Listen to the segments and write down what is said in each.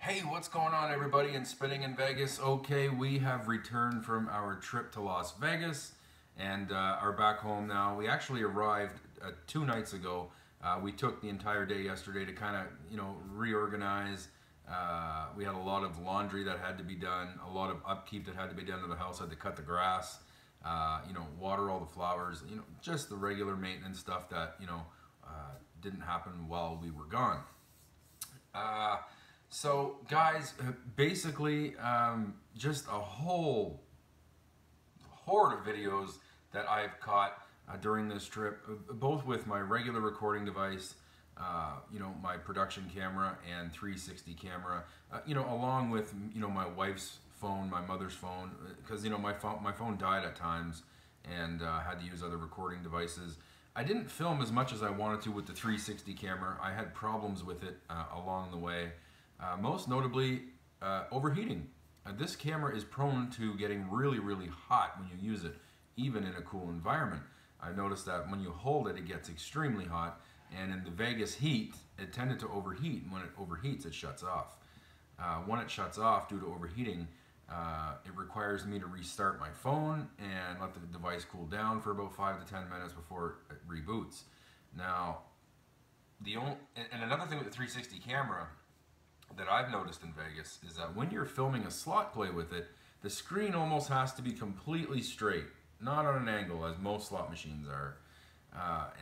Hey, what's going on, everybody in Spinning in Vegas? Okay, we have returned from our trip to Las Vegas and are back home now. We actually arrived 2 nights ago. We took the entire day yesterday to kind of, reorganize. We had a lot of laundry that had to be done, a lot of upkeep that had to be done to the house. Had to cut the grass, water all the flowers, just the regular maintenance stuff that, didn't happen while we were gone. So guys, basically just a whole horde of videos that I've caught during this trip, both with my regular recording device, my production camera and 360 camera, along with, my wife's phone, my mother's phone, because, my phone died at times and had to use other recording devices. I didn't film as much as I wanted to with the 360 camera. I had problems with it along the way. Most notably, overheating. This camera is prone to getting really, really hot when you use it, even in a cool environment. I've noticed that when you hold it, it gets extremely hot, and in the Vegas heat, it tended to overheat, and when it overheats, it shuts off. When it shuts off due to overheating, it requires me to restart my phone and let the device cool down for about 5 to 10 minutes before it reboots. Now, and another thing with the 360 camera that I've noticed in Vegas is that when you're filming a slot play with it, the screen almost has to be completely straight, not on an angle as most slot machines are.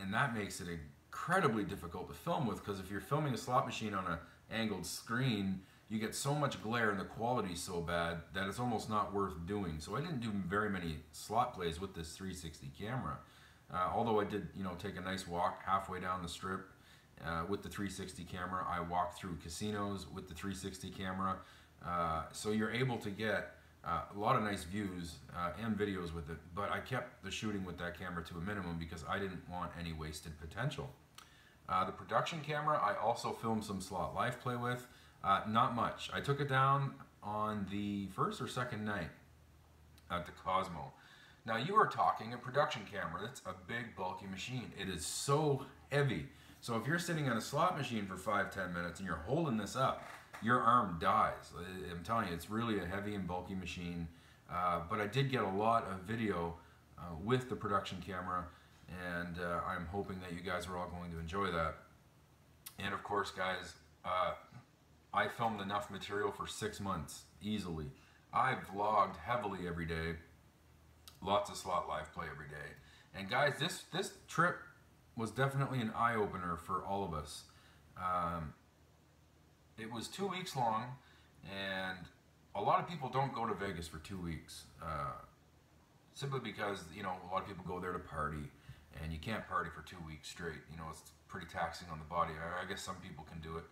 And that makes it incredibly difficult to film with, because if you're filming a slot machine on an angled screen, you get so much glare and the quality's so bad that it's almost not worth doing. So I didn't do very many slot plays with this 360 camera. Although I did, take a nice walk halfway down the strip with the 360 camera. I walked through casinos with the 360 camera. So you're able to get a lot of nice views and videos with it, but I kept the shooting with that camera to a minimum because I didn't want any wasted potential. The production camera, I also filmed some slot live play with. Not much. I took it down on the first or second night at the Cosmo. Now, you are talking a production camera. That's a big, bulky machine. It is so heavy. So if you're sitting on a slot machine for 5-10 minutes and you're holding this up, your arm dies. I'm telling you, it's really a heavy and bulky machine. But I did get a lot of video with the production camera, and I'm hoping that you guys are all going to enjoy that. And of course, guys, I filmed enough material for 6 months, easily. I vlogged heavily every day, lots of slot live play every day. And guys, this trip was definitely an eye-opener for all of us. It was 2 weeks long, and a lot of people don't go to Vegas for 2 weeks, simply because, a lot of people go there to party, and you can't party for 2 weeks straight. It's pretty taxing on the body. I guess some people can do it.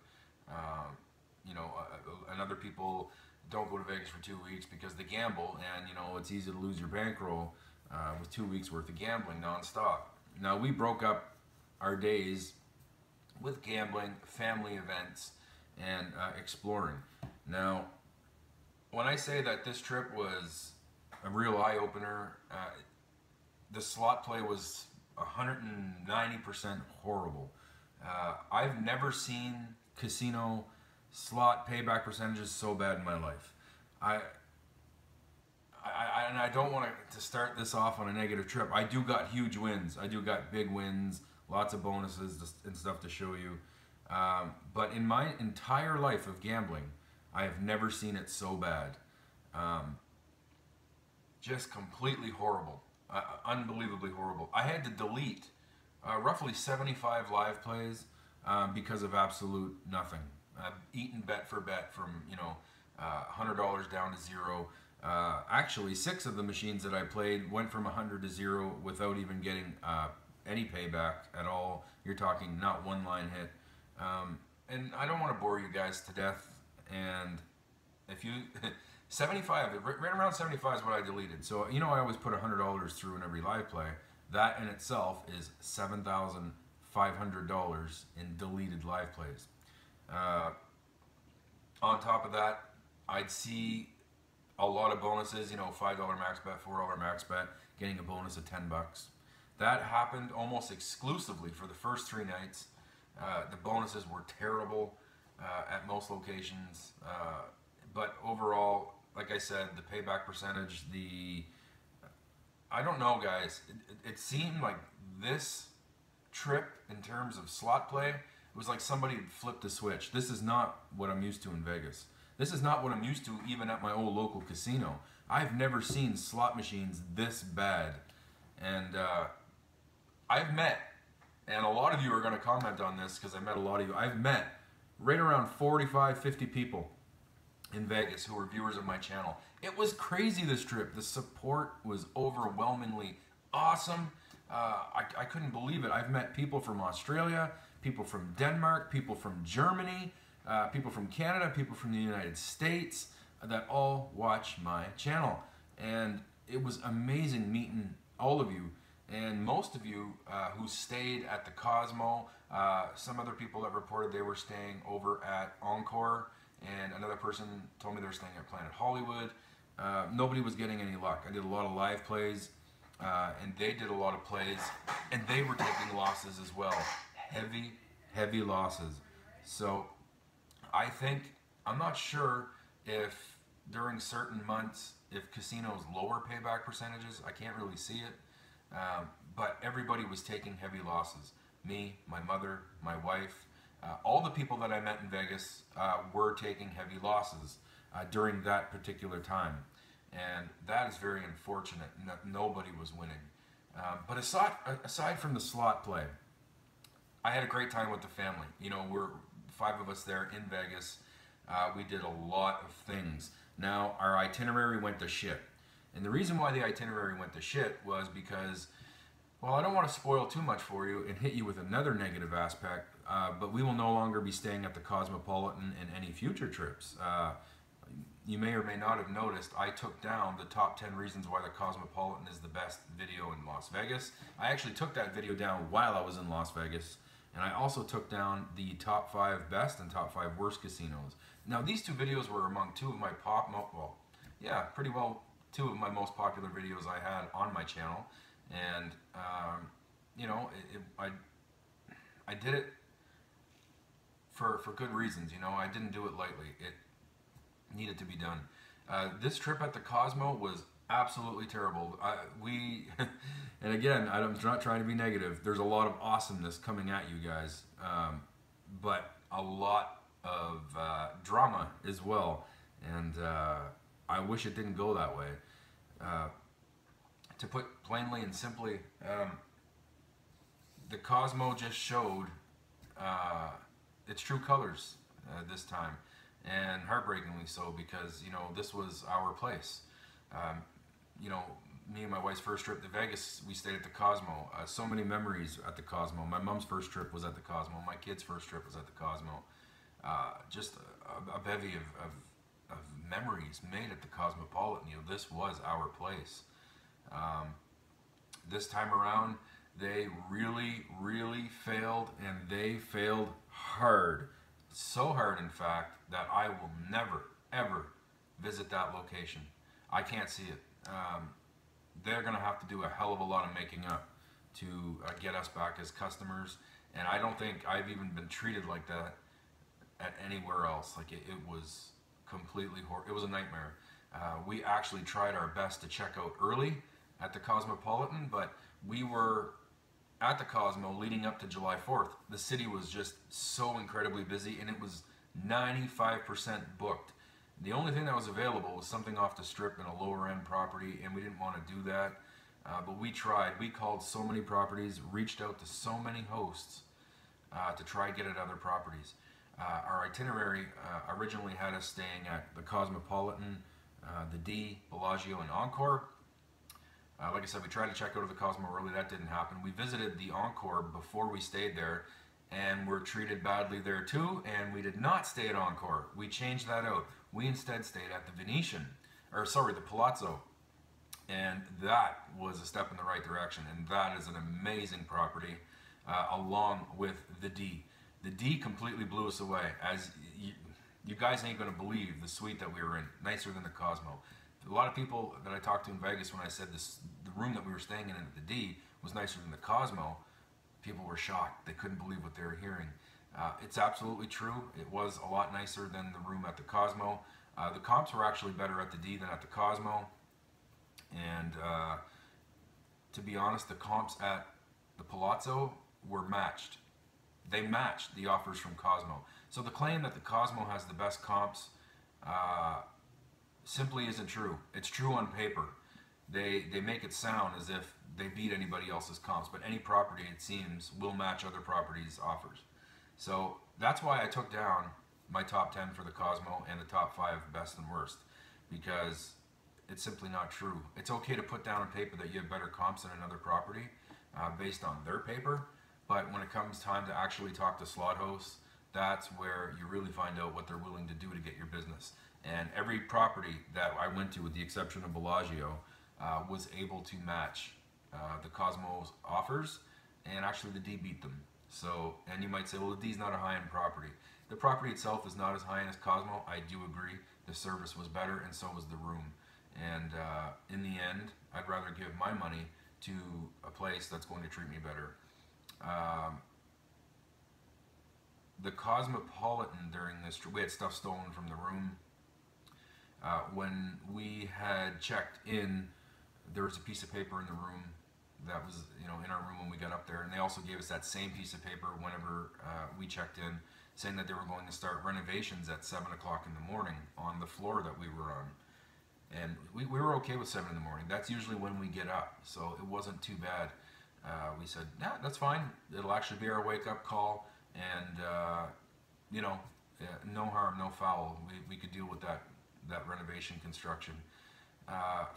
And other people don't go to Vegas for 2 weeks because they gamble, and it's easy to lose your bankroll with 2 weeks worth of gambling nonstop. Now, we broke up our days with gambling, family events, and exploring. Now, when I say that this trip was a real eye-opener, the slot play was 190% horrible. I've never seen casino slot payback percentages so bad in my life. And I don't want to start this off on a negative trip. I do got huge wins. I do got big wins, lots of bonuses and stuff to show you. But in my entire life of gambling, I have never seen it so bad. Just completely horrible. Unbelievably horrible. I had to delete roughly 75 live plays because of absolute nothing. Eaten bet for bet from, $100 down to zero. Actually, 6 of the machines that I played went from 100 to 0 without even getting any payback at all. You're talking not one line hit. And I don't want to bore you guys to death. And if you 75, right around 75 is what I deleted. So I always put $100 through in every live play. That in itself is $7,500 in deleted live plays. On top of that, I'd see a lot of bonuses, $5 max bet, $4 max bet, getting a bonus of $10. That happened almost exclusively for the first 3 nights. The bonuses were terrible. at most locations. But overall, like I said, the payback percentage, I don't know, guys. It seemed like this trip, in terms of slot play, it was like somebody had flipped a switch. This is not what I'm used to in Vegas. This is not what I'm used to even at my old local casino. I've never seen slot machines this bad. And I've met, and a lot of you are going to comment on this because I met a lot of you, I've met right around 45, 50 people in Vegas who were viewers of my channel. It was crazy this trip. The support was overwhelmingly awesome. I couldn't believe it. I've met people from Australia, people from Denmark, people from Germany, people from Canada, people from the United States that all watch my channel. And it was amazing meeting all of you. And most of you who stayed at the Cosmo, some other people that reported they were staying over at Encore, and another person told me they were staying at Planet Hollywood. Nobody was getting any luck. I did a lot of live plays, and they did a lot of plays, and they were taking losses as well. Heavy, heavy losses. So I think, I'm not sure if during certain months, if casinos lower payback percentages, I can't really see it. But everybody was taking heavy losses. Me, my mother, my wife, all the people that I met in Vegas were taking heavy losses during that particular time. And that is very unfortunate, that nobody was winning. But aside from the slot play, I had a great time with the family. You know, we're 5 of us there in Vegas. We did a lot of things. Now, our itinerary went to shit. And the reason why the itinerary went to shit was because, well, I don't want to spoil too much for you and hit you with another negative aspect, but we will no longer be staying at the Cosmopolitan in any future trips. You may or may not have noticed, I took down the top 10 reasons why the Cosmopolitan is the best video in Las Vegas. I actually took that video down while I was in Las Vegas, and I also took down the top 5 best and top 5 worst casinos. Now, these 2 videos were among 2 of my pretty well 2 of my most popular videos I had on my channel. And you know, I did it for good reasons. You know, I didn't do it lightly. It needed to be done. This trip at the Cosmo was absolutely terrible. And again, I'm not trying to be negative. There's a lot of awesomeness coming at you guys, but a lot of drama as well. And I wish it didn't go that way. To put plainly and simply, the Cosmo just showed its true colors this time, and heartbreakingly so, because, you know, this was our place. You know, me and my wife's first trip to Vegas, we stayed at the Cosmo. So many memories at the Cosmo. My mom's first trip was at the Cosmo. My kid's first trip was at the Cosmo. Just a bevy of memories made at the Cosmopolitan. You know, this was our place. This time around, they really failed, and they failed hard. So hard, in fact, that I will never, ever visit that location. I can't see it. They're going to have to do a hell of a lot of making up to get us back as customers, and I don't think I've even been treated like that at anywhere else. Like, it was completely horrible. It was a nightmare. We actually tried our best to check out early at the Cosmopolitan, but we were at the Cosmo leading up to July 4th. The city was just so incredibly busy, and it was 95% booked. The only thing that was available was something off the strip in a lower end property, and we didn't want to do that. But we tried. We called so many properties, reached out to so many hosts to try and get at other properties. Our itinerary originally had us staying at the Cosmopolitan, the D, Bellagio, and Encore. Like I said, we tried to check out of the Cosmo early. That didn't happen. We visited the Encore before we stayed there, and were treated badly there too, and we did not stay at Encore. We changed that out. We instead stayed at the Venetian, the Palazzo, and that was a step in the right direction, and that is an amazing property, along with the D. The D completely blew us away. As you guys ain't going to believe the suite that we were in, nicer than the Cosmo. A lot of people that I talked to in Vegas, when I said the room that we were staying in at the D was nicer than the Cosmo, people were shocked. They couldn't believe what they were hearing. It's absolutely true. It was a lot nicer than the room at the Cosmo. The comps were actually better at the D than at the Cosmo. And to be honest, the comps at the Palazzo were matched. They matched the offers from Cosmo. So the claim that the Cosmo has the best comps simply isn't true. It's true on paper. They make it sound as if they beat anybody else's comps, but any property, it seems, will match other properties' offers. So that's why I took down my top 10 for the Cosmo and the top 5 best and worst, because it's simply not true. It's okay to put down on paper that you have better comps than another property based on their paper, but when it comes time to actually talk to slot hosts, that's where you really find out what they're willing to do to get your business. And every property that I went to, with the exception of Bellagio, was able to match the Cosmo's offers, and actually the D beat them. So, and you might say, well, the D's not a high-end property. The property itself is not as high-end as Cosmo. I do agree. The service was better, and so was the room. And in the end, I'd rather give my money to a place that's going to treat me better. The Cosmopolitan, during this trip, we had stuff stolen from the room. When we had checked in, there was a piece of paper in the room that was, in our room when we got up there, and they also gave us that same piece of paper whenever we checked in, saying that they were going to start renovations at 7 o'clock in the morning on the floor that we were on. And we were okay with 7 in the morning. That's usually when we get up, so it wasn't too bad. We said, yeah, that's fine. It'll actually be our wake-up call, and no harm, no foul. We could deal with that renovation construction.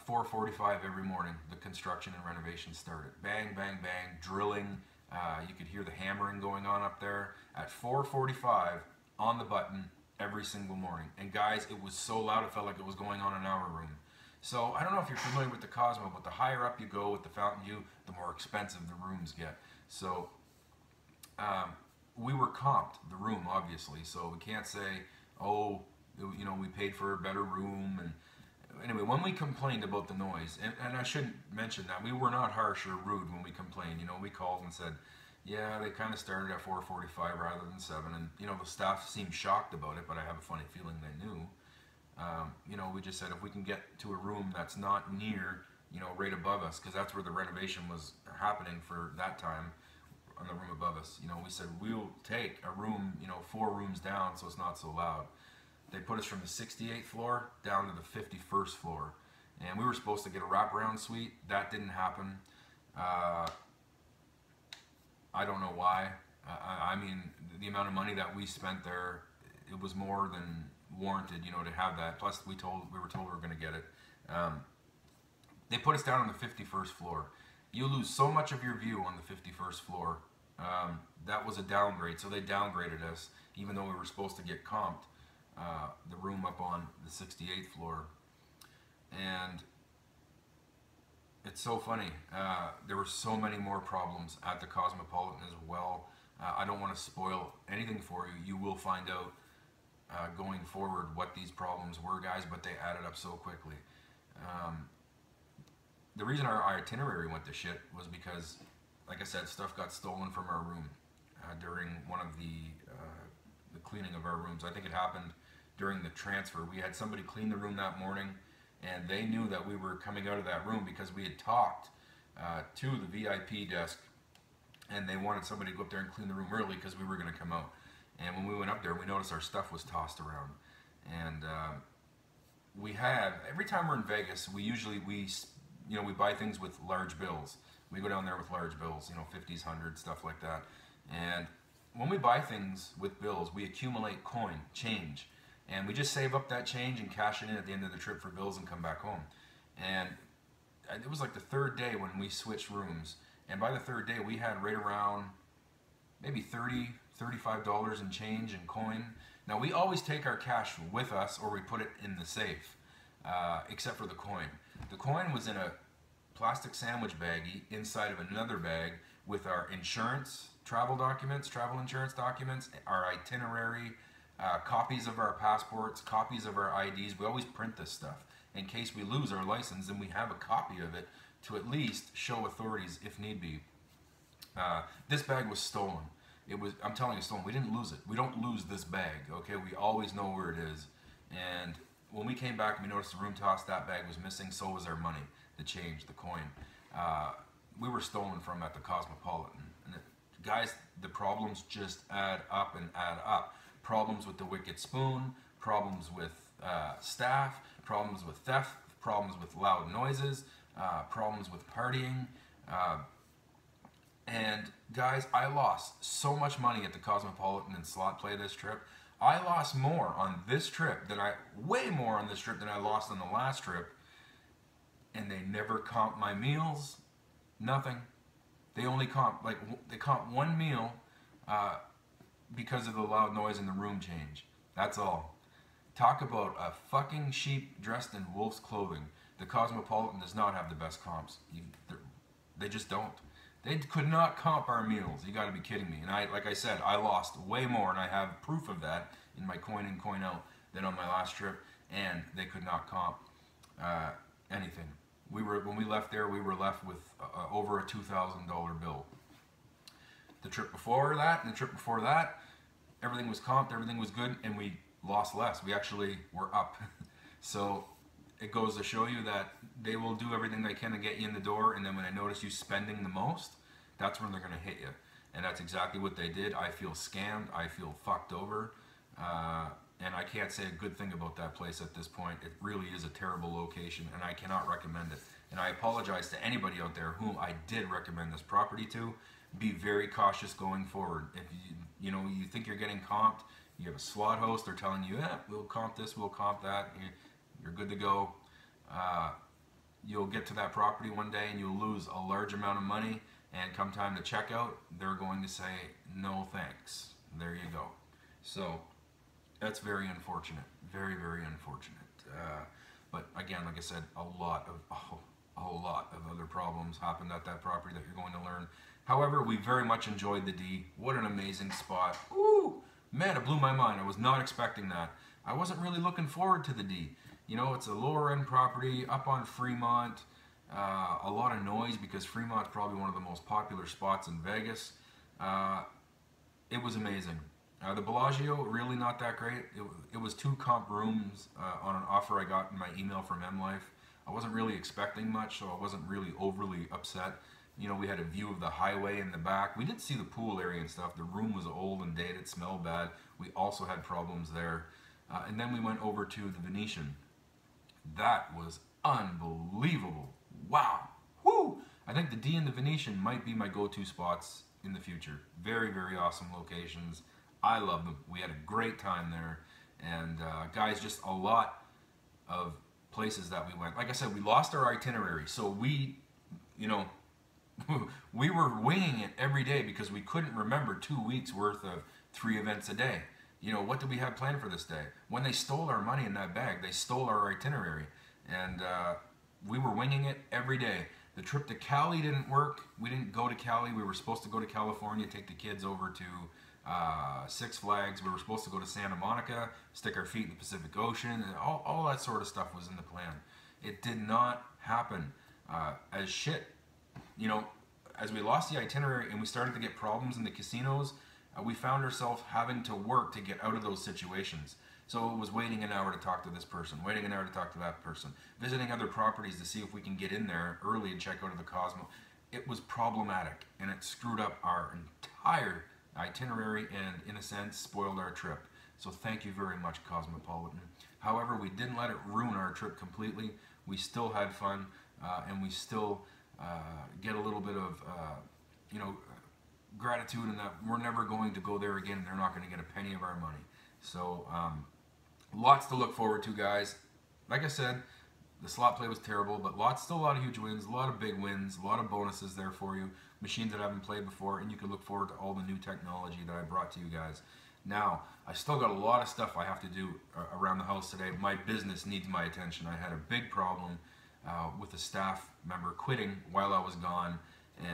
4:45 every morning, the construction and renovation started. Bang, bang, bang, drilling. You could hear the hammering going on up there at 4:45 on the button every single morning. And guys, it was so loud it felt like it was going on in our room. So I don't know if you're familiar with the Cosmo, but the higher up you go with the Fountain View, the more expensive the rooms get. So we were comped the room, obviously, so we can't say, oh, we paid for a better room. And anyway, when we complained about the noise, and I shouldn't mention that, we were not harsh or rude when we complained. We called and said, yeah, they kind of started at 4:45 rather than 7, and the staff seemed shocked about it, but I have a funny feeling they knew. We just said if we can get to a room that's not near, right above us, because that's where the renovation was happening for that time, on the room above us. We said we'll take a room, 4 rooms down, so it's not so loud. They put us from the 68th floor down to the 51st floor, and we were supposed to get a wraparound suite. That didn't happen. I don't know why. I mean, the amount of money that we spent there, it was more than warranted, to have that. Plus, we were told we were going to get it. They put us down on the 51st floor. You lose so much of your view on the 51st floor. That was a downgrade, so they downgraded us, even though we were supposed to get comped the room up on the 68th floor. And it's so funny. There were so many more problems at the Cosmopolitan as well. I don't want to spoil anything for you. You will find out going forward what these problems were, guys, but they added up so quickly. The reason our itinerary went to shit was because, like I said, stuff got stolen from our room during one of the cleaning of our rooms. I think it happened during the transfer. We had somebody clean the room that morning, and they knew that we were coming out of that room because we had talked to the VIP desk, and they wanted somebody to go up there and clean the room early because we were going to come out. And when we went up there, we noticed our stuff was tossed around. And we had, every time we're in Vegas, we buy things with large bills. We go down there with large bills, 50s, 100s, stuff like that. And when we buy things with bills, we accumulate coin, change. And we just save up that change and cash it in at the end of the trip for bills and come back home. And it was like the 3rd day when we switched rooms. And by the 3rd day, we had right around maybe $30, $35 in change and coin. Now, we always take our cash with us, or we put it in the safe, except for the coin. The coin was in a plastic sandwich baggie inside of another bag with our insurance, travel insurance documents, our itinerary, copies of our passports, copies of our IDs. We always print this stuff. In case we lose our license, then we have a copy of it to at least show authorities if need be. This bag was stolen. It was, I'm telling you, Stone, we didn't lose it. We don't lose this bag, okay? We always know where it is. And when we came back, we noticed the room toss, that bag was missing, so was our money, the change, the coin. We were stolen from at the Cosmopolitan. And guys, the problems just add up and add up. Problems with the Wicked Spoon, problems with staff, problems with theft, problems with loud noises, problems with partying. And guys, I lost so much money at the Cosmopolitan and slot play this trip. I lost more on this trip than way more on this trip than I lost on the last trip. And they never comp my meals, nothing. They only comp, they comp one meal because of the loud noise in the room change. That's all. Talk about a fucking sheep dressed in wolf's clothing. The Cosmopolitan does not have the best comps. They just don't. They could not comp our meals. You gotta be kidding me. And like I said, I lost way more, and I have proof of that in my coin in, coin out than on my last trip, and they could not comp anything. When we left there, we were left with over a $2,000 bill. The trip before that and the trip before that, everything was comped, everything was good, and we lost less. We actually were up. So it goes to show you that they will do everything they can to get you in the door, and then when they notice you spending the most, that's when they're going to hit you. And that's exactly what they did. I feel scammed. I feel fucked over. And I can't say a good thing about that place at this point. It really is a terrible location, and I cannot recommend it. And I apologize to anybody out there whom I did recommend this property to. Be very cautious going forward. If you think you're getting comped, you have a slot host, they're telling you, yeah, we'll comp this, we'll comp that, you're good to go. You'll get to that property one day and you'll lose a large amount of money, and come time to check out, they're going to say, no thanks. There you go. So that's very unfortunate, very, very unfortunate. But again, like I said, a lot of other problems happened at that property that you're going to learn. However, we very much enjoyed the D. What an amazing spot. Ooh, man, it blew my mind. I was not expecting that. I wasn't really looking forward to the D. You know, it's a lower end property up on Fremont. A lot of noise because Fremont's probably one of the most popular spots in Vegas. It was amazing. The Bellagio, really not that great. It was 2 comp rooms on an offer I got in my email from MLife. I wasn't really expecting much, so I wasn't really overly upset. You know, we had a view of the highway in the back. We did see the pool area and stuff. The room was old and dated, smelled bad. We also had problems there. And then we went over to the Venetian. That was unbelievable. Wow. Woo! I think the D and the Venetian might be my go-to spots in the future. Very, very awesome locations. I love them. We had a great time there. And guys, just a lot of places that we went. Like I said, we lost our itinerary. So we, we were winging it every day because we couldn't remember 2 weeks worth of 3 events a day. What did we have planned for this day? When they stole our money in that bag, they stole our itinerary. And we were winging it every day. The trip to Cali didn't work. We didn't go to Cali. We were supposed to go to California, take the kids over to Six Flags. We were supposed to go to Santa Monica, stick our feet in the Pacific Ocean, and all that sort of stuff was in the plan. It did not happen. As we lost the itinerary and we started to get problems in the casinos, we found ourselves having to work to get out of those situations. So it was waiting an hour to talk to this person, waiting an hour to talk to that person, visiting other properties to see if we can get in there early and check out of the Cosmo. It was problematic, and it screwed up our entire itinerary and, in a sense, spoiled our trip. So thank you very much, Cosmopolitan. However, we didn't let it ruin our trip completely. We still had fun, and we still get a little bit of, gratitude in that we're never going to go there again. They're not going to get a penny of our money. So lots to look forward to, guys. Like I said, the slot play was terrible, but still a lot of huge wins, a lot of big wins, a lot of bonuses there for you, machines that I haven't played before, and you can look forward to all the new technology that I brought to you guys. Now, I still got a lot of stuff I have to do around the house today. My business needs my attention. I had a big problem with a staff member quitting while I was gone.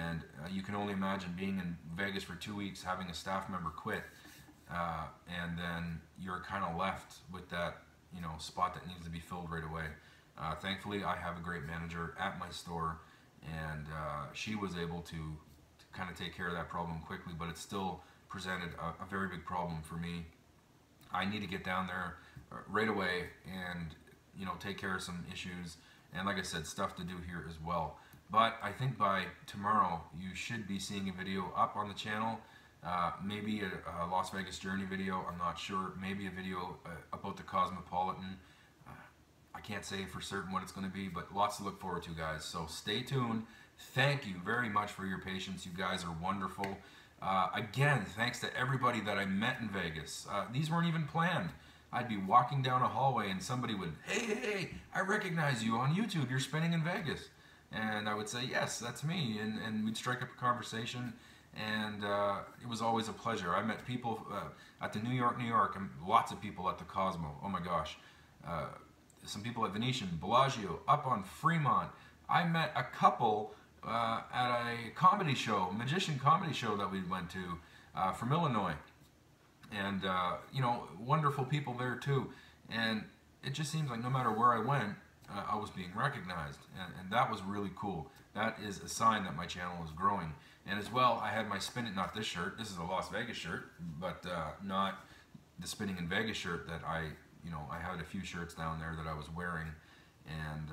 And you can only imagine being in Vegas for 2 weeks, having a staff member quit, and then you're kind of left with that, spot that needs to be filled right away. Thankfully, I have a great manager at my store, and she was able to kind of take care of that problem quickly, but it's still presented a very big problem for me. I need to get down there right away and, you know, take care of some issues, and like I said, stuff to do here as well. But I think by tomorrow you should be seeing a video up on the channel, maybe a Las Vegas journey video, I'm not sure, maybe a video about the Cosmopolitan. I can't say for certain what it's going to be, but lots to look forward to, guys. So stay tuned. Thank you very much for your patience. You guys are wonderful. Again, thanks to everybody that I met in Vegas. These weren't even planned. I'd be walking down a hallway and somebody would, hey, I recognize you on YouTube. You're spinning in Vegas. And I would say, yes, that's me. And we'd strike up a conversation. And it was always a pleasure. I met people at the New York, and lots of people at the Cosmo. Oh my gosh. Some people at Venetian, Bellagio, up on Fremont. I met a couple at a comedy show, magician comedy show that we went to from Illinois. And, you know, wonderful people there too. And it just seems like no matter where I went, I was being recognized. And that was really cool. That is a sign that my channel is growing. And as well, I had my spinning, not this shirt, this is a Las Vegas shirt, but not the Spinning in Vegas shirt that I had a few shirts down there that I was wearing. And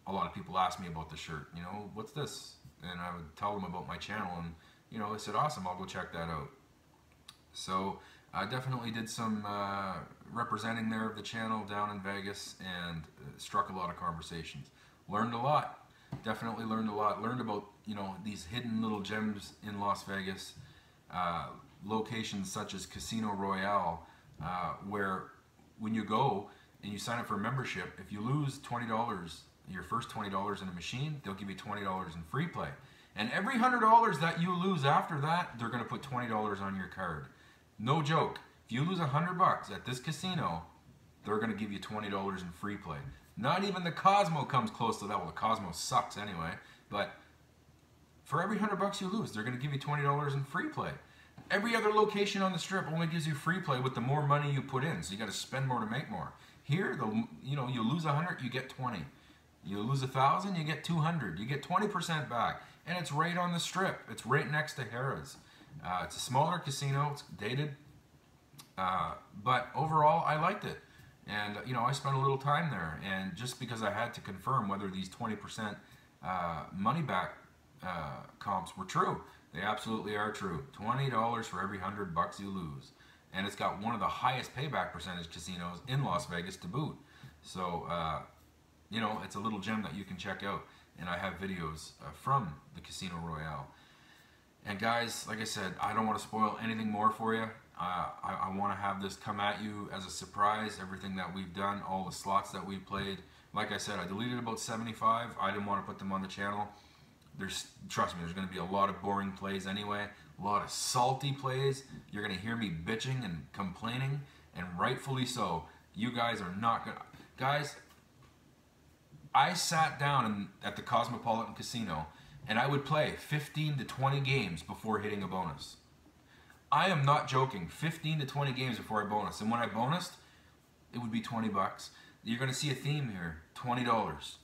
a lot of people asked me about the shirt, you know, what's this? And I would tell them about my channel, and, you know, they said, awesome, I'll go check that out. So I definitely did some representing there of the channel down in Vegas, and struck a lot of conversations. Learned a lot. Definitely learned a lot. Learned about, you know, these hidden little gems in Las Vegas, locations such as Casino Royale, where when you go and you sign up for a membership, if you lose $20, your first $20 in a machine, they'll give you $20 in free play. And every $100 that you lose after that, they're going to put $20 on your card. No joke. If you lose $100 at this casino, they're going to give you $20 in free play. Not even the Cosmo comes close to that. Well, the Cosmo sucks anyway. But for every $100 you lose, they're going to give you $20 in free play. Every other location on the strip only gives you free play with the more money you put in. So you got to spend more to make more. Here, you lose 100, you get 20. You lose 1,000, you get 200. You get 20% back, and it's right on the strip. It's right next to Harrah's. It's a smaller casino. It's dated, but overall, I liked it. And you know, I spent a little time there, and just because I had to confirm whether these 20% money back comps were true. They absolutely are true. $20 for every $100 you lose, and it's got one of the highest payback percentage casinos in Las Vegas to boot. So you know, it's a little gem that you can check out, and I have videos from the Casino Royale. And guys, like I said, I don't want to spoil anything more for you. I want to have this come at you as a surprise, everything that we've done, all the slots that we've played. Like I said, I deleted about 75. I didn't want to put them on the channel. Trust me, there's going to be a lot of boring plays anyway, a lot of salty plays. You're going to hear me bitching and complaining, and rightfully so. You guys are not going to... Guys, I sat down at the Cosmopolitan Casino, and I would play 15 to 20 games before hitting a bonus. I am not joking. 15 to 20 games before I bonus. And when I bonused, it would be $20. You're going to see a theme here. $20.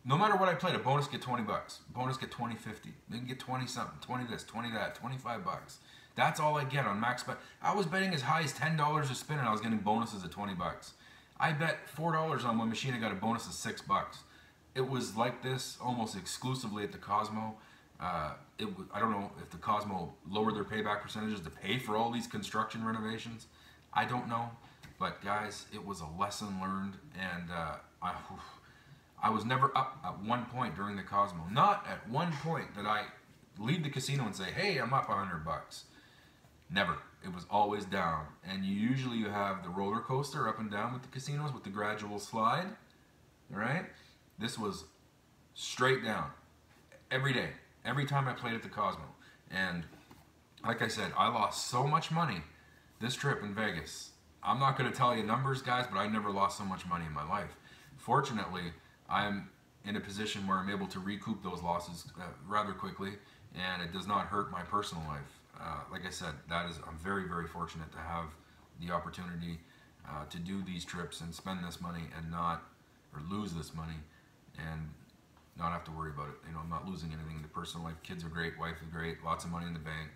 No matter what I played, a bonus get $20. Bonus get 20, 50. They can get 20 something, 20 this, 20 that, $25. That's all I get on max bet. I was betting as high as $10 a spin, and I was getting bonuses at $20. I bet $4 on one machine, I got a bonus of $6. It was like this almost exclusively at the Cosmo. I don't know if the Cosmo lowered their payback percentages to pay for all these construction renovations. I don't know. But guys, it was a lesson learned, and I was never up at one point during the Cosmo. Not at one point did I leave the casino and say, hey, I'm up $100. Never. It was always down. And usually you have the roller coaster up and down with the casinos with the gradual slide. All right? This was straight down every day, every time I played at the Cosmo. And like I said, I lost so much money this trip in Vegas. I'm not going to tell you numbers, guys, but I never lost so much money in my life. Fortunately, I'm in a position where I'm able to recoup those losses rather quickly, and it does not hurt my personal life. Like I said, I'm very, very fortunate to have the opportunity to do these trips and spend this money and lose this money and not have to worry about it. You know, I'm not losing anything in the personal life. Kids are great, wife is great, lots of money in the bank.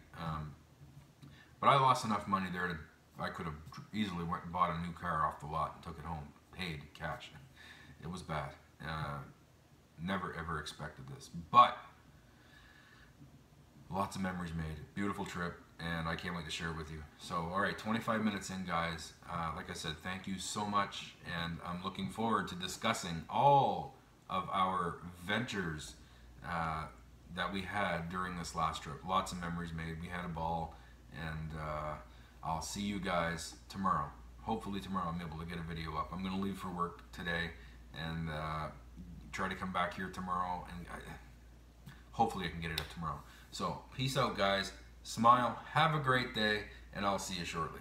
But I lost enough money there to, I could have easily went and bought a new car off the lot and took it home, paid cash. It was bad. Never ever expected this, but lots of memories made. Beautiful trip, and I can't wait to share it with you. So, all right, 25 minutes in, guys. Like I said, thank you so much, and I'm looking forward to discussing all of our ventures that we had during this last trip. Lots of memories made. We had a ball, and I'll see you guys tomorrow. Hopefully tomorrow I'm able to get a video up. I'm going to leave for work today and try to come back here tomorrow, and hopefully I can get it up tomorrow. So peace out, guys. Smile, have a great day, and I'll see you shortly.